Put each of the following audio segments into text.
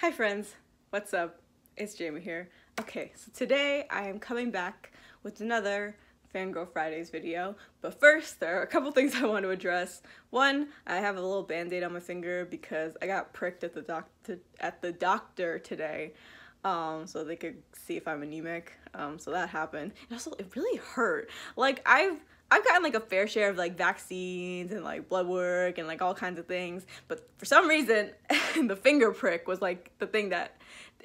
Hi friends, what's up? It's Jaime here. Okay, so today I am coming back with another Fangirl Fridays video, but first there are a couple things I want to address. One, I have a little band-aid on my finger because I got pricked at the doctor today, so they could see if I'm anemic. So that happened. And also, it really hurt. Like I've gotten like a fair share of like vaccines and like blood work and like all kinds of things, but for some reason the finger prick was like the thing that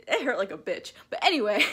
it hurt like a bitch. But anyway,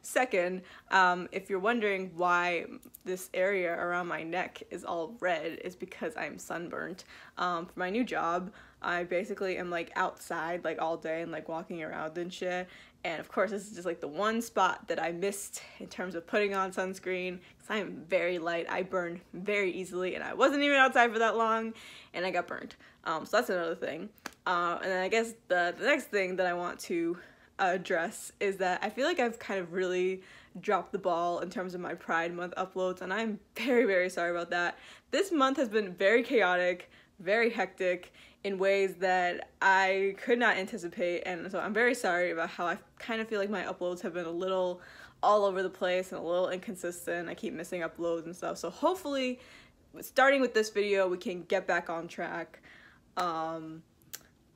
second, if you're wondering why this area around my neck is all red, is because I'm sunburnt. For my new job, I basically am like outside like all day and like walking around and shit. And of course, this is just like the one spot that I missed in terms of putting on sunscreen, because I am very light. I burn very easily, and I wasn't even outside for that long, and I got burned. So that's another thing. And then I guess the next thing that I want to address is that I feel like I've kind of really dropped the ball in terms of my Pride Month uploads, and I'm very, very sorry about that. This month has been very chaotic, very hectic, in ways that I could not anticipate, and so I'm very sorry about how I kind of feel like my uploads have been a little all over the place and a little inconsistent. I keep missing uploads and stuff, so hopefully starting with this video we can get back on track.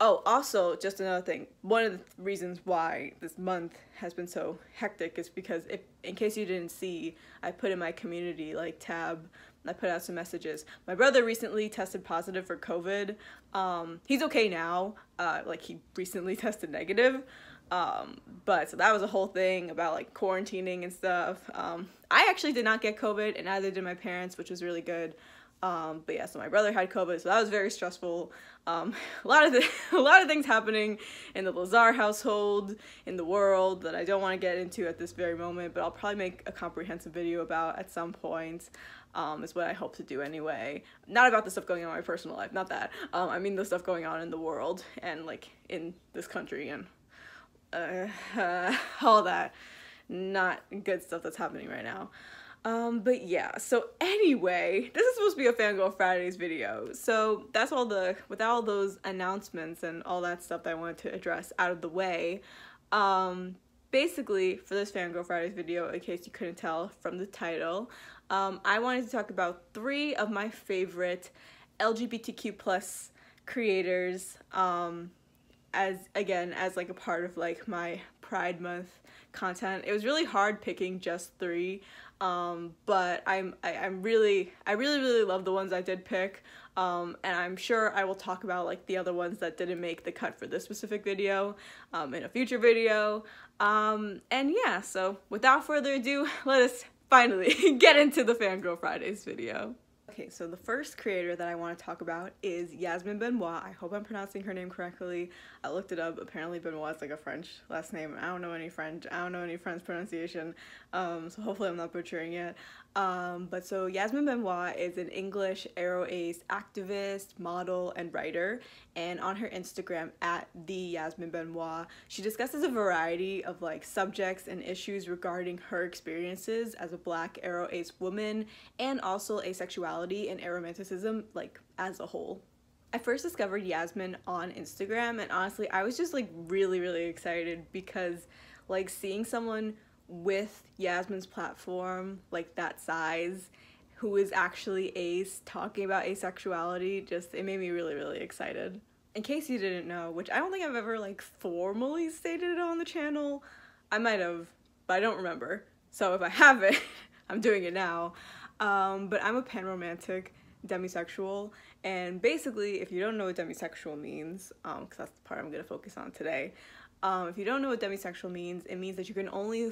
Oh, also, just another thing, one of the reasons why this month has been so hectic is because, in case you didn't see, I put in my community like tab, I put out some messages. My brother recently tested positive for COVID. He's okay now, like he recently tested negative, but so that was a whole thing about like quarantining and stuff. I actually did not get COVID, and neither did my parents, which was really good. But yeah, so my brother had COVID, so that was very stressful. A lot of things happening in the Lazar household, in the world, that I don't want to get into at this very moment, but I'll probably make a comprehensive video about at some point. Is what I hope to do anyway. Not about the stuff going on in my personal life, not that. I mean the stuff going on in the world and like in this country and all that not good stuff that's happening right now. But yeah, so anyway, this is supposed to be a Fangirl Fridays video, so that's with all those announcements and all that stuff that I wanted to address out of the way. Basically, for this Fangirl Fridays video, in case you couldn't tell from the title, I wanted to talk about 3 of my favorite LGBTQ+ creators, as like a part of like my Pride Month content. It was really hard picking just 3, but I really love the ones I did pick, and I'm sure I will talk about like the other ones that didn't make the cut for this specific video in a future video. And yeah, so without further ado, let us finally get into the Fangirl Fridays video. Okay, so the first creator that I want to talk about is Yasmin Bennoit. I hope I'm pronouncing her name correctly. I looked it up. Apparently Benoit is like a French last name. I don't know any French pronunciation, so hopefully I'm not butchering it. But so Yasmin Bennoit is an English Aero Ace activist, model, and writer, and on her Instagram at @the_Yasmin_Bennoit, she discusses a variety of like subjects and issues regarding her experiences as a Black Aero Ace woman, and also asexuality and aromanticism like as a whole. I first discovered Yasmin on Instagram, and honestly I was just like really excited because like seeing someone with Yasmin's platform like that size who is actually ace talking about asexuality, just it made me really excited. In case you didn't know, which I don't think I've ever like formally stated it on the channel, I might have, but I don't remember, so if I haven't I'm doing it now. But I'm a panromantic demisexual, and basically if you don't know what demisexual means, because that's the part I'm gonna focus on today, if you don't know what demisexual means, it means that you can only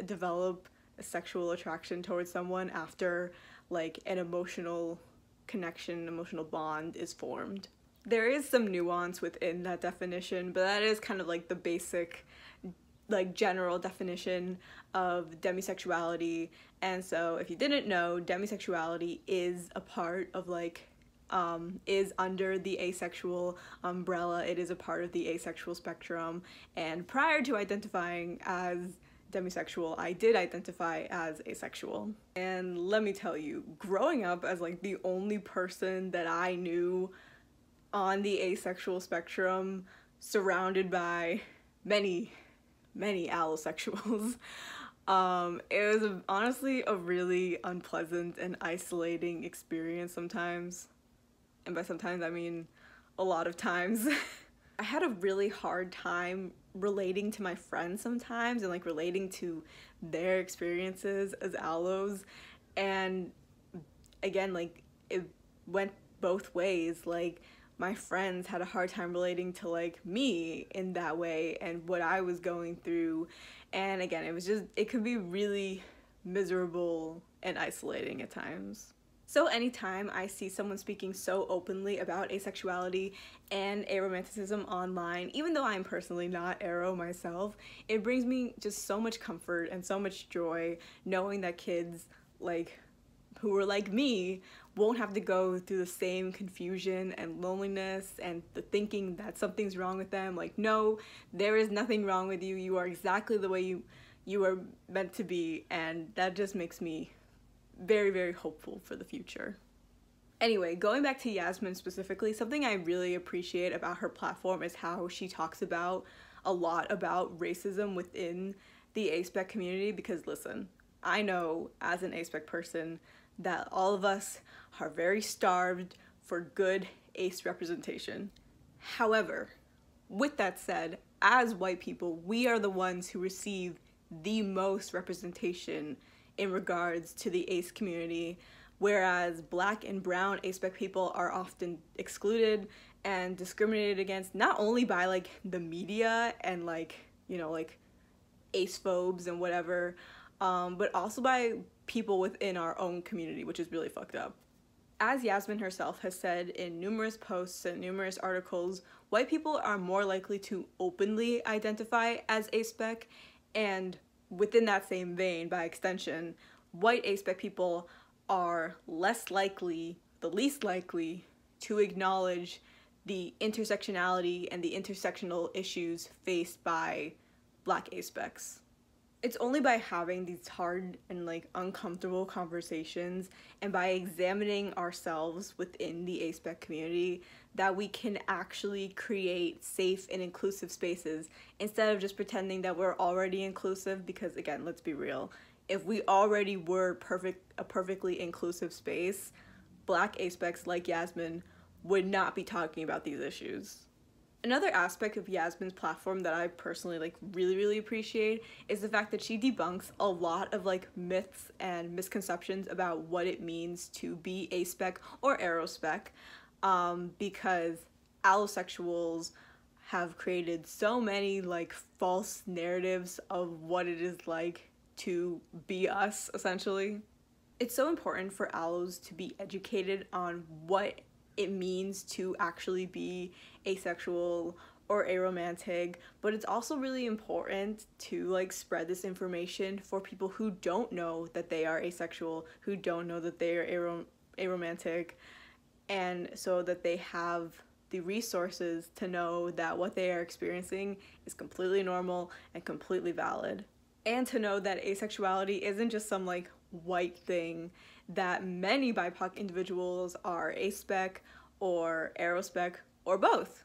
develop a sexual attraction towards someone after like an emotional connection, emotional bond is formed. There is some nuance within that definition, but that is kind of like the basic like general definition of demisexuality. And so if you didn't know, demisexuality is a part of like is under the asexual umbrella. It is a part of the asexual spectrum, and prior to identifying as demisexual, I did identify as asexual. And let me tell you, growing up as like the only person that I knew on the asexual spectrum, surrounded by many, many allosexuals. It was honestly a really unpleasant and isolating experience sometimes. And by sometimes, I mean a lot of times. I had a really hard time relating to my friends sometimes and like relating to their experiences as allos. And again, like it went both ways. Like my friends had a hard time relating to like me in that way and what I was going through. And again, it could be really miserable and isolating at times. So anytime I see someone speaking so openly about asexuality and aromanticism online, even though I'm personally not aro myself, it brings me just so much comfort and so much joy knowing that kids like who are like me won't have to go through the same confusion and loneliness and the thinking that something's wrong with them. Like, no, there is nothing wrong with you. You are exactly the way you are meant to be, and that just makes me very, very hopeful for the future. Anyway, going back to Yasmin specifically, something I really appreciate about her platform is how she talks about a lot about racism within the aspec community, because listen, I know as an aspec person that all of us are very starved for good ace representation. However, with that said, as white people, we are the ones who receive the most representation in regards to the ace community, whereas black and brown aspec people are often excluded and discriminated against, not only by like the media and like, you know, like ace phobes and whatever, but also by people within our own community, which is really fucked up. As Yasmin herself has said in numerous posts and numerous articles, white people are more likely to openly identify as aspec, and within that same vein, by extension, white aspec people are less likely, the least likely, to acknowledge the intersectionality and the intersectional issues faced by black aspecs. It's only by having these hard and like uncomfortable conversations and by examining ourselves within the aspec community that we can actually create safe and inclusive spaces instead of just pretending that we're already inclusive, because again, let's be real, if we already were a perfectly inclusive space, black aspecs like Yasmin would not be talking about these issues. Another aspect of Yasmin's platform that I personally like really appreciate is the fact that she debunks a lot of like myths and misconceptions about what it means to be aspec or arospec, because allosexuals have created so many like false narratives of what it is like to be us, essentially. It's so important for allos to be educated on what it means to actually be asexual or aromantic, but it's also really important to like spread this information for people who don't know that they are asexual, who don't know that they are aromantic, and so that they have the resources to know that what they are experiencing is completely normal and completely valid, and to know that asexuality isn't just some like white thing, that many BIPOC individuals are aspec or arospec or both.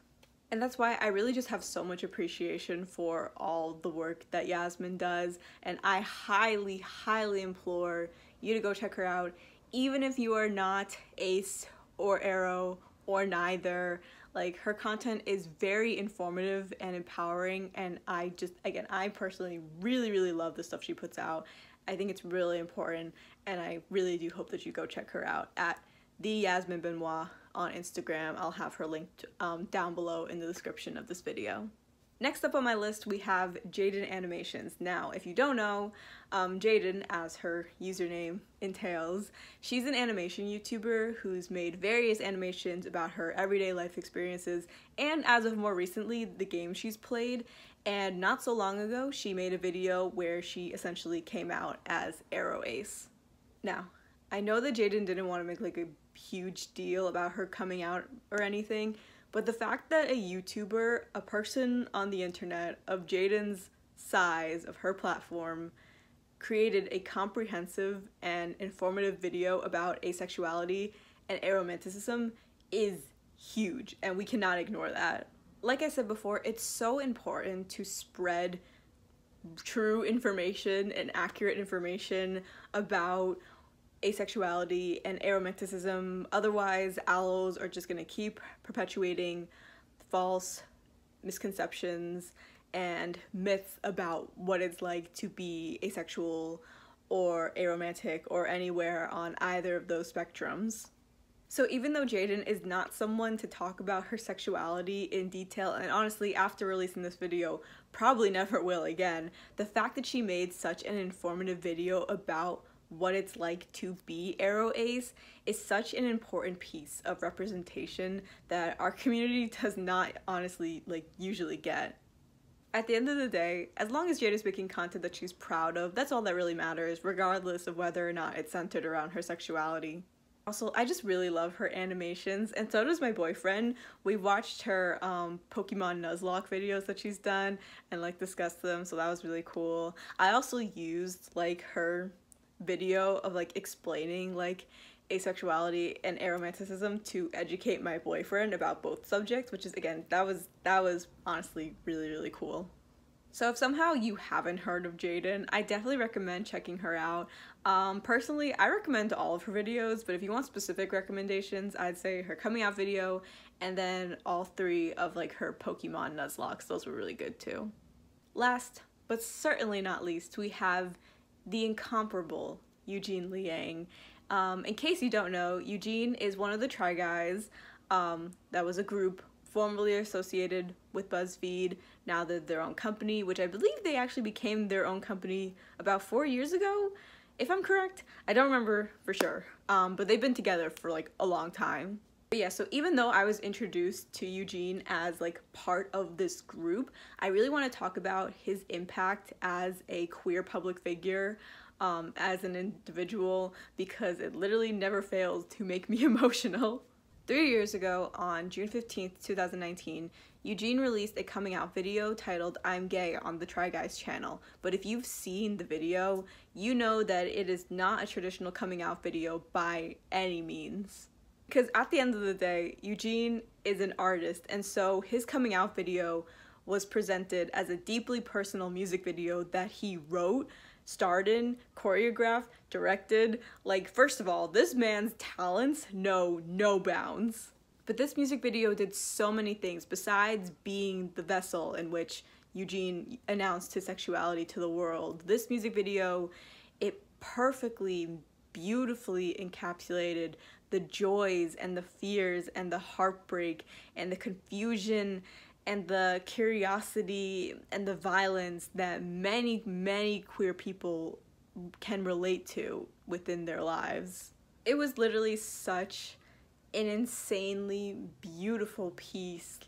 And that's why I really just have so much appreciation for all the work that Yasmin does, and I highly implore you to go check her out, even if you are not ace or aro or neither. Like, her content is very informative and empowering, and I personally really love the stuff she puts out. I think it's really important, and I really do hope that you go check her out at the Yasmin Bennoit on Instagram. I'll have her linked down below in the description of this video. Next up on my list, we have Jaden Animations. Now, if you don't know, Jaden, as her username entails, she's an animation YouTuber who's made various animations about her everyday life experiences, and as of more recently, the game she's played. And not so long ago, she made a video where she essentially came out as Aro Ace. Now, I know that Jaden didn't want to make like a huge deal about her coming out or anything, but the fact that a YouTuber, a person on the internet of Jaden's size, of her platform, created a comprehensive and informative video about asexuality and aromanticism is huge, and we cannot ignore that. Like I said before, it's so important to spread true information and accurate information about asexuality and aromanticism. Otherwise, owls are just gonna keep perpetuating false misconceptions and myths about what it's like to be asexual or aromantic or anywhere on either of those spectrums. So even though Jaden is not someone to talk about her sexuality in detail, and honestly after releasing this video probably never will again, the fact that she made such an informative video about what it's like to be aro-ace is such an important piece of representation that our community does not honestly usually get. At the end of the day, as long as Jade is making content that she's proud of, that's all that really matters, regardless of whether or not it's centered around her sexuality. Also, I just really love her animations, and so does my boyfriend. We watched her Pokemon Nuzlocke videos that she's done and discussed them, so that was really cool. I also used her video of explaining asexuality and aromanticism to educate my boyfriend about both subjects, which is, again, that was honestly really, really cool. So if somehow you haven't heard of Jaden, I definitely recommend checking her out. Personally, I recommend all of her videos, but if you want specific recommendations, I'd say her coming out video and then all 3 of her Pokemon Nuzlocks. Those were really good too. Last, but certainly not least, we have the incomparable Eugene Li Yang. In case you don't know, Eugene is one of the Try Guys. That was a group formerly associated with BuzzFeed. Now they're their own company, which I believe they actually became their own company about 4 years ago, if I'm correct. I don't remember for sure, but they've been together for a long time. But yeah, so even though I was introduced to Eugene as part of this group, I really want to talk about his impact as a queer public figure, as an individual, because it literally never fails to make me emotional. 3 years ago, on June 15th, 2019, Eugene released a coming out video titled I'm Gay on the Try Guys channel. But if you've seen the video, you know that it is not a traditional coming out video by any means. Because at the end of the day, Eugene is an artist, and so his coming out video was presented as a deeply personal music video that he wrote, starred in, choreographed, directed. First of all, this man's talents know no bounds. But this music video did so many things besides being the vessel in which Eugene announced his sexuality to the world. This music video, it perfectly, beautifully encapsulated the joys and the fears and the heartbreak and the confusion and the curiosity and the violence that many, many queer people can relate to within their lives. It was literally such an insanely beautiful piece.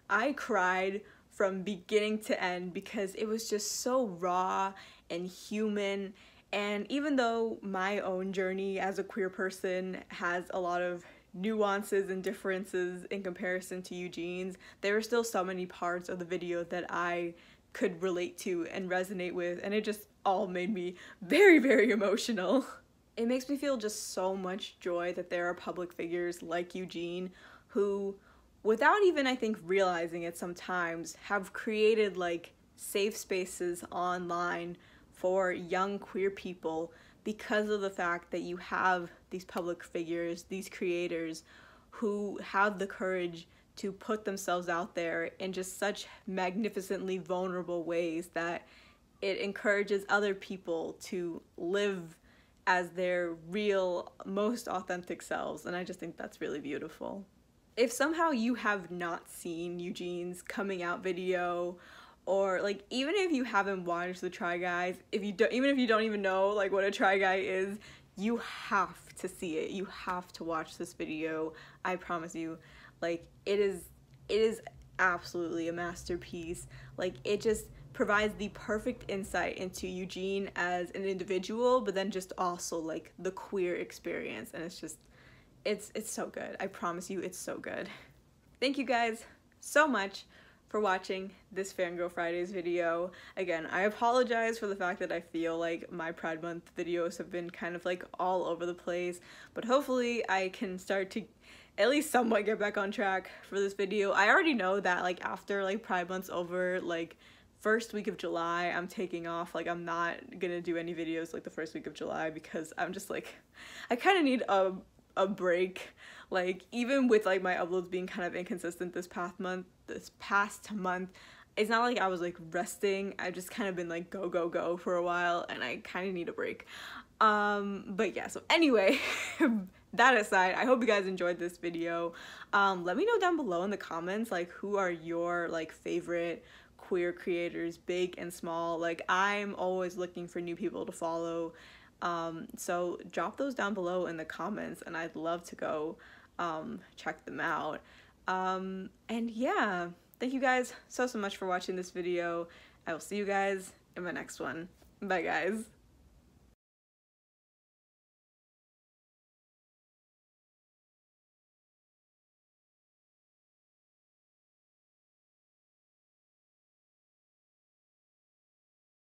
I cried from beginning to end because it was just so raw and human. And even though my own journey as a queer person has a lot of nuances and differences in comparison to Eugene's, there were still so many parts of the video that I could relate to and resonate with, and it just all made me very, very emotional. It makes me feel just so much joy that there are public figures like Eugene who, without even I think realizing it sometimes, have created safe spaces online for young queer people because of the fact that you have these public figures, these creators who have the courage to put themselves out there in just such magnificently vulnerable ways that it encourages other people to live as their real, most authentic selves, and I just think that's really beautiful. If somehow you have not seen Eugene's coming out video, or even if you haven't watched the Try Guys, even if you don't even know what a Try Guy is, you have to see it. You have to watch this video. I promise you, it is absolutely a masterpiece. It just provides the perfect insight into Eugene as an individual, but then just also the queer experience, and it's so good. I promise you, it's so good. Thank you guys so much for watching this Fangirl Fridays video. Again, I apologize for the fact that I feel like my Pride Month videos have been kind of all over the place, but hopefully I can start to at least somewhat get back on track for this video. I already know that like after like Pride Month's over, like first week of July, I'm taking off. Like I'm not gonna do any videos like the first week of July because I'm just like, I kind of need a break. Like even with like my uploads being kind of inconsistent this past month, it's not like I was like resting. I've just kind of been like go for a while, and I kind of need a break. But yeah, so anyway, that aside, I hope you guys enjoyed this video. Let me know down below in the comments like who are your like favorite queer creators, big and small. Like I'm always looking for new people to follow, so drop those down below in the comments and I'd love to go check them out. And yeah, thank you guys so much for watching this video. I will see you guys in my next one. Bye guys.